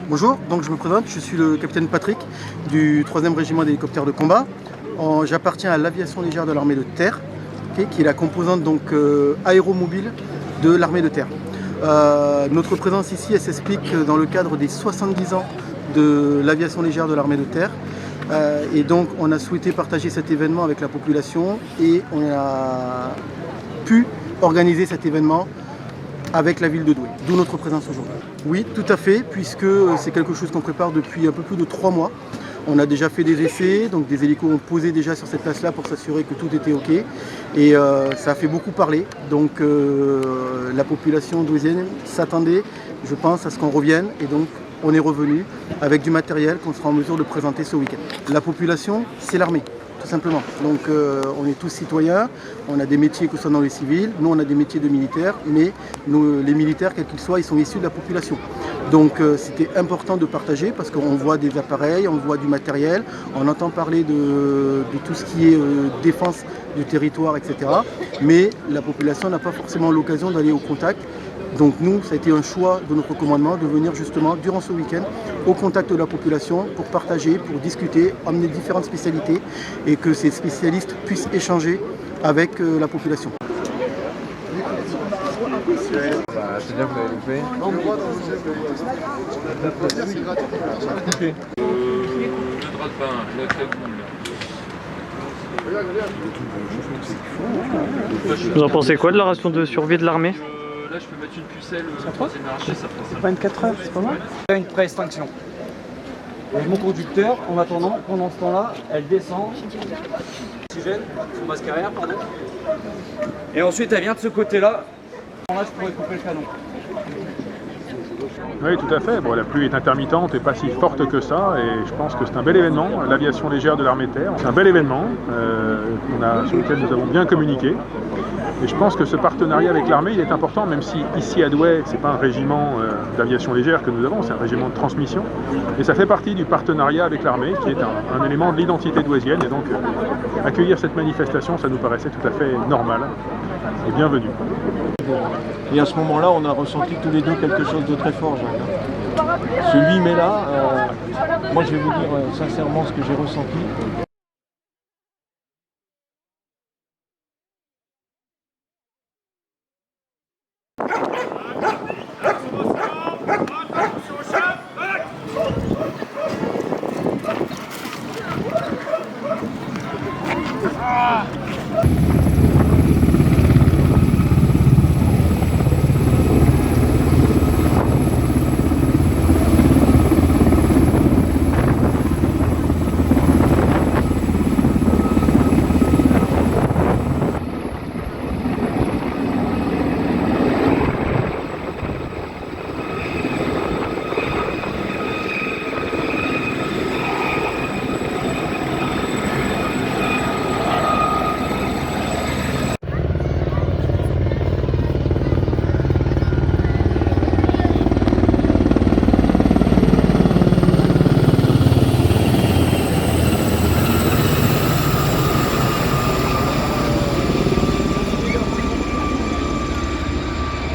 Bonjour, donc je me présente, je suis le capitaine Patrick du 3e régiment d'hélicoptères de combat. J'appartiens à l'aviation légère de l'armée de terre, qui est la composante donc, aéromobile de l'armée de terre. Notre présence ici, elle s'explique dans le cadre des 70 ans de l'aviation légère de l'armée de terre. Et donc on a souhaité partager cet événement avec la population et on a pu organiser cet événement avec la ville de Douai, d'où notre présence aujourd'hui. Oui, tout à fait, puisque c'est quelque chose qu'on prépare depuis un peu plus de 3 mois. On a déjà fait des essais, donc des hélicos ont posé déjà sur cette place-là pour s'assurer que tout était OK. Et ça a fait beaucoup parler, donc la population douaisienne s'attendait, je pense, à ce qu'on revienne. Et donc on est revenu avec du matériel qu'on sera en mesure de présenter ce week-end. La population, c'est l'armée. Tout simplement. Donc on est tous citoyens, on a des métiers que ce soit dans les civils, nous on a des métiers de militaires, mais les militaires, quels qu'ils soient, ils sont issus de la population. Donc c'était important de partager parce qu'on voit des appareils, on voit du matériel, on entend parler de tout ce qui est défense du territoire, etc. Mais la population n'a pas forcément l'occasion d'aller au contact. Donc nous, ça a été un choix de notre commandement de venir justement durant ce week-end au contact de la population pour partager, pour discuter, amener différentes spécialités et que ces spécialistes puissent échanger avec la population. C'est bien, vous avez loupé. Le drap de pain, la cagoule. Vous en pensez quoi de la ration de survie de l'armée? Là, je peux mettre une pucelle, troisième archer, ça ferait ça. 24 heures, c'est pas mal. Une pré-extinction. Mon conducteur, en attendant, pendant ce temps-là, elle descend. Oxygène, son masque arrière, pardon. Et ensuite, elle vient de ce côté-là. Là, je pourrais couper le canon. Oui, tout à fait. Bon, la pluie est intermittente et pas si forte que ça, et je pense que c'est un bel événement. L'aviation légère de l'armée de terre, c'est un bel événement sur lequel nous avons bien communiqué. Et je pense que ce partenariat avec l'armée, il est important, même si ici à Douai, ce n'est pas un régiment d'aviation légère que nous avons, c'est un régiment de transmission. Et ça fait partie du partenariat avec l'armée, qui est un élément de l'identité douaisienne. Et donc, accueillir cette manifestation, ça nous paraissait tout à fait normal et bienvenu. Et à ce moment-là, on a ressenti tous les deux quelque chose de très fort, Jacques. Ce 8 mai-là, moi je vais vous dire sincèrement ce que j'ai ressenti.